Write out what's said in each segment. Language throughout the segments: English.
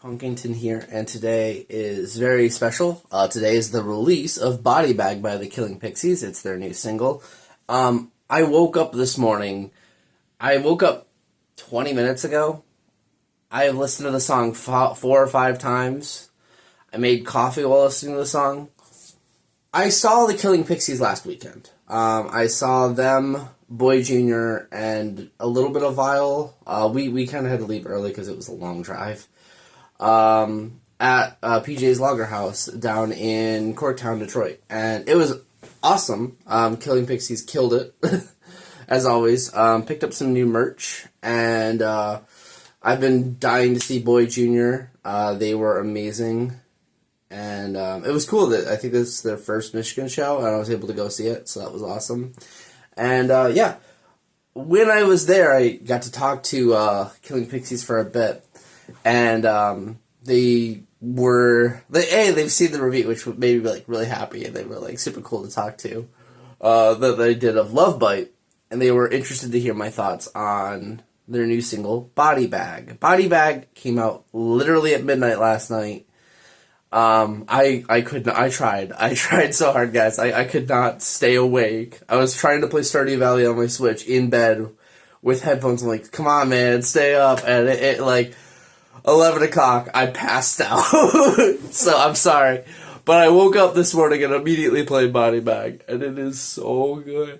Jackpunkington here, and today is very special. Today is the release of Body Bag by the Killing Pixies. It's their new single. I woke up this morning. I woke up 20 minutes ago. I have listened to the song 4 or 5 times. I made coffee while listening to the song. I saw the Killing Pixies last weekend. I saw them, Boy Jr., and a little bit of Vile. We kind of had to leave early because it was a long drive. At PJ's Lager House down in Corktown, Detroit. And it was awesome. Killing Pixies killed it, as always. Picked up some new merch, and I've been dying to see Boy Jr. They were amazing. And it was cool that I think this is their first Michigan show, and I was able to go see it, so that was awesome. And yeah, when I was there, I got to talk to Killing Pixies for a bit, and they've seen the review, which made me like really happy, and they were like super cool to talk to. That they did of Love Bite, and they were interested to hear my thoughts on their new single, Body Bag. Body Bag came out literally at midnight last night. I tried so hard, guys. I could not stay awake. I was trying to play Stardew Valley on my Switch in bed with headphones. I'm like, come on, man, stay up. And it like 11 o'clock, I passed out. So I'm sorry. But I woke up this morning and immediately played Body Bag, and it is so good.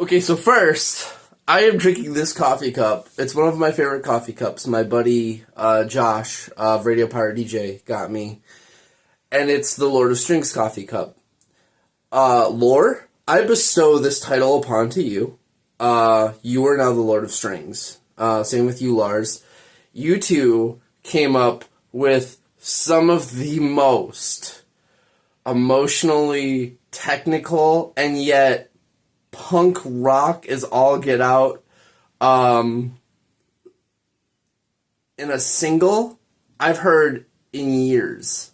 Okay, so first, I am drinking this coffee cup. It's one of my favorite coffee cups. My buddy Josh of Radio Pirate DJ got me. And it's the Lord of Strings coffee cup. Lore, I bestow this title upon to you. You are now the Lord of Strings. Same with you, Lars. You two came up with some of the most emotionally technical and yet punk rock is all get out in a single I've heard in years.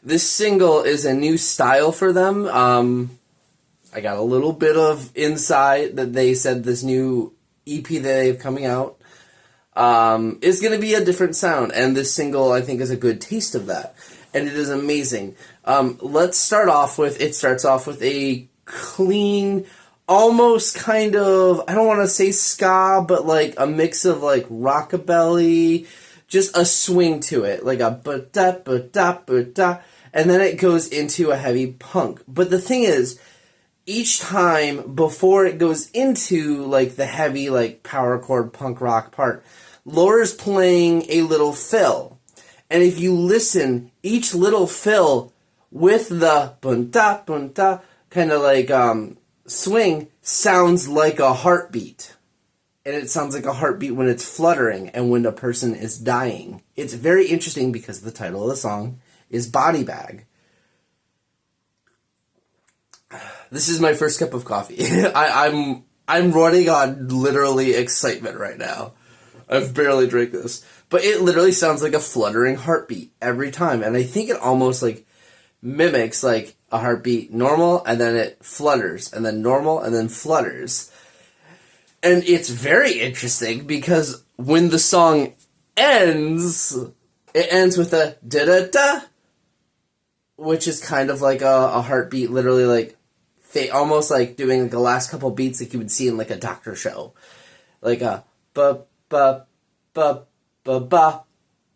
This single is a new style for them. I got a little bit of insight that they said this new EP that they have coming out is going to be a different sound, and this single I think is a good taste of that, and it is amazing. Let's start off with, it starts off with a clean, almost kind of, I don't want to say ska, but like a mix of like rockabilly, just a swing to it, like a ba-da, ba-da, ba-da, and then it goes into a heavy punk. But the thing is, each time before it goes into like the heavy like power chord punk rock part, Laura's playing a little fill. And if you listen, each little fill with the ba-da, ba-da, kind of like swing sounds like a heartbeat. And it sounds like a heartbeat when it's fluttering and when a person is dying. It's very interesting because the title of the song is Body Bag. This is my first cup of coffee. I'm running on literally excitement right now. I've barely drank this. But it literally sounds like a fluttering heartbeat every time. And I think it almost like mimics like a heartbeat normal, and then it flutters, and then normal, and then flutters. And it's very interesting because when the song ends, it ends with a da-da-da, which is kind of like a heartbeat, literally like almost like doing like the last couple beats like you would see in like a doctor show. Like a ba-ba-ba-ba-ba,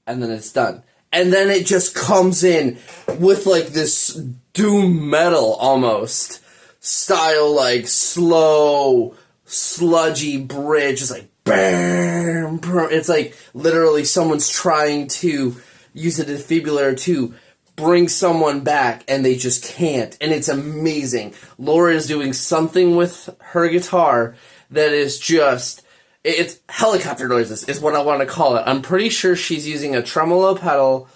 and then it's done. And then it just comes in with like this doom metal almost style, like slow, sludgy bridge. It's like bam, bam. It's like literally someone's trying to use a defibrillator to bring someone back, and they just can't. And it's amazing. Laura is doing something with her guitar that is just, it's helicopter noises is what I want to call it. I'm pretty sure she's using a tremolo pedal,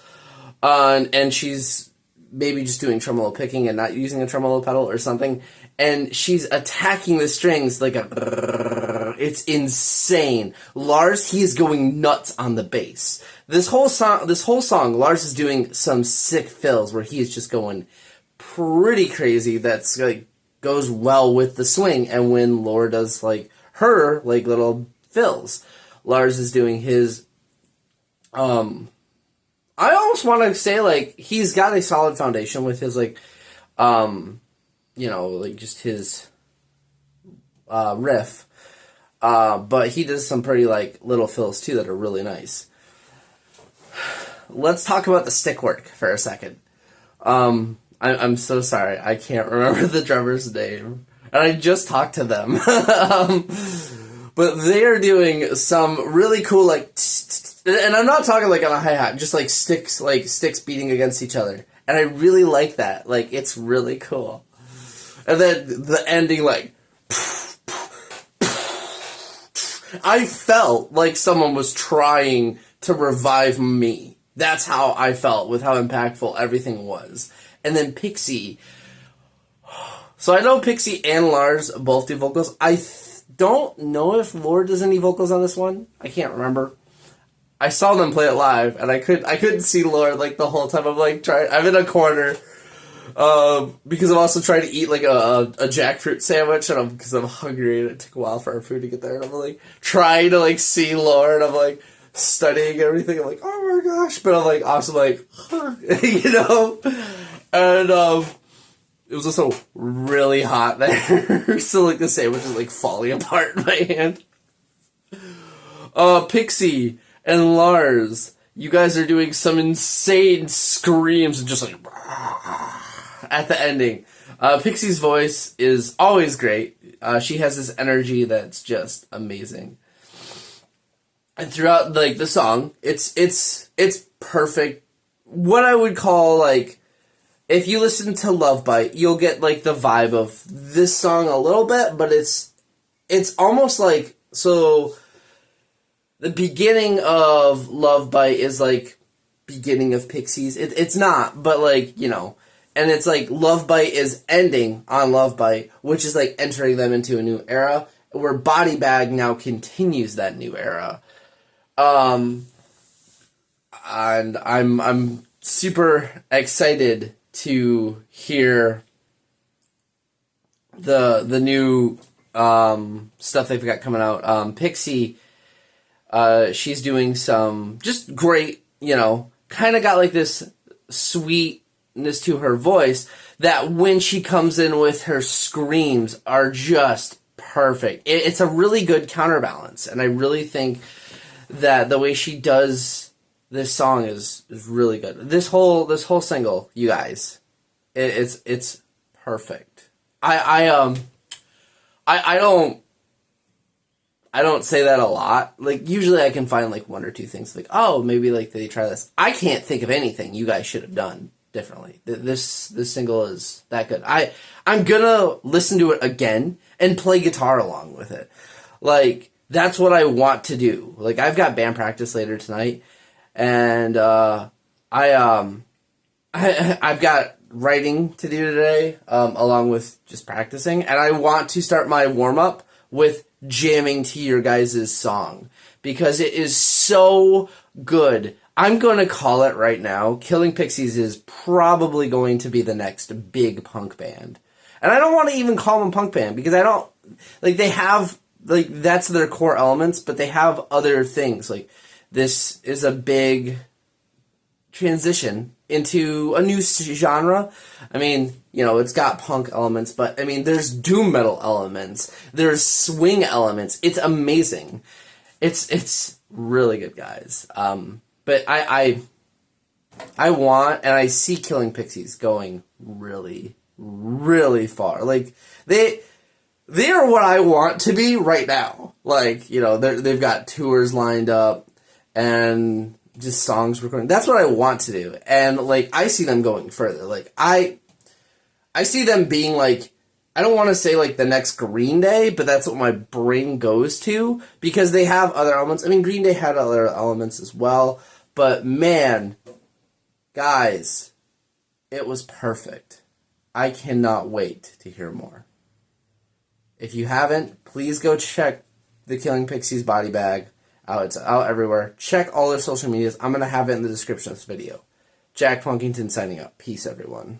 and she's maybe just doing tremolo picking and not using a tremolo pedal or something. And she's attacking the strings like a, it's insane. Lars, he is going nuts on the bass. This whole song, Lars is doing some sick fills where he is just going pretty crazy. That's like goes well with the swing. And when Laura does like her like little fills, Lars is doing his. I almost want to say, like, he's got a solid foundation with his, like, like, just his riff. But he does some pretty, like, little fills, too, that are really nice. Let's talk about the stick work for a second. I'm so sorry. I can't remember the drummer's name. And I just talked to them. But they are doing some really cool, like, and I'm not talking like on a hi-hat, just like sticks beating against each other. And I really like that. Like, it's really cool. And then the ending, like, I felt like someone was trying to revive me. That's how I felt with how impactful everything was. And then Pixie. So I know Pixie and Lars both do vocals. I don't know if Lord does any vocals on this one. I can't remember. I saw them play it live, and I couldn't see Lord like the whole time. I'm like I'm in a corner because I'm also trying to eat like a jackfruit sandwich, and because I'm hungry, and it took a while for our food to get there. And I'm like trying to like see Lord. I'm like studying everything. I'm like, oh my gosh, but I'm like also like, and it was also really hot there, so like the sandwich is like falling apart in my hand. Pixie and Lars, you guys are doing some insane screams and just like at the ending. Pixie's voice is always great. She has this energy that's just amazing. And throughout like the song, it's perfect. What I would call like, if you listen to Love Bite, you'll get like the vibe of this song a little bit, but it's almost like, so the beginning of Love Bite is like beginning of Pixies. It's not, but like, and it's like Love Bite is ending on Love Bite, which is like entering them into a new era, where Body Bag now continues that new era. And I'm super excited to hear the new stuff they've got coming out. Pixie, she's doing some just great, kind of got like this sweetness to her voice that when she comes in with her screams are just perfect. It's a really good counterbalance, and I really think that the way she does this song is really good. This whole single, you guys, it's perfect. I don't say that a lot. Like, usually I can find like one or two things like, oh, maybe like they try this. I can't think of anything you guys should have done differently. This single is that good. I'm gonna listen to it again and play guitar along with it. Like, that's what I want to do. Like, I've got band practice later tonight, and I've got writing to do today, along with just practicing, and I want to start my warm-up with jamming to your guys' song, because it is so good. I'm going to call it right now. Killing Pixies is probably going to be the next big punk band. And I don't want to even call them punk band, because I don't, like, they have, like, that's their core elements, but they have other things. Like, this is a big transition into a new genre. I mean, it's got punk elements, but I mean, there's doom metal elements, there's swing elements. It's amazing. It's really good, guys. But I want, and I see Killing Pixies going really, really far. Like, they are what I want to be right now. Like, they've got tours lined up and just songs recording. That's what I want to do. And like, I see them going further. Like, I see them being like, I don't want to say like the next Green Day, but that's what my brain goes to, because they have other elements. I mean, Green Day had other elements as well, but man, guys, it was perfect. I cannot wait to hear more. If you haven't, please go check the Killing Pixies Body Bag out. It's out everywhere. Check all their social medias. I'm going to have it in the description of this video. Jack Punkington signing up. Peace, everyone.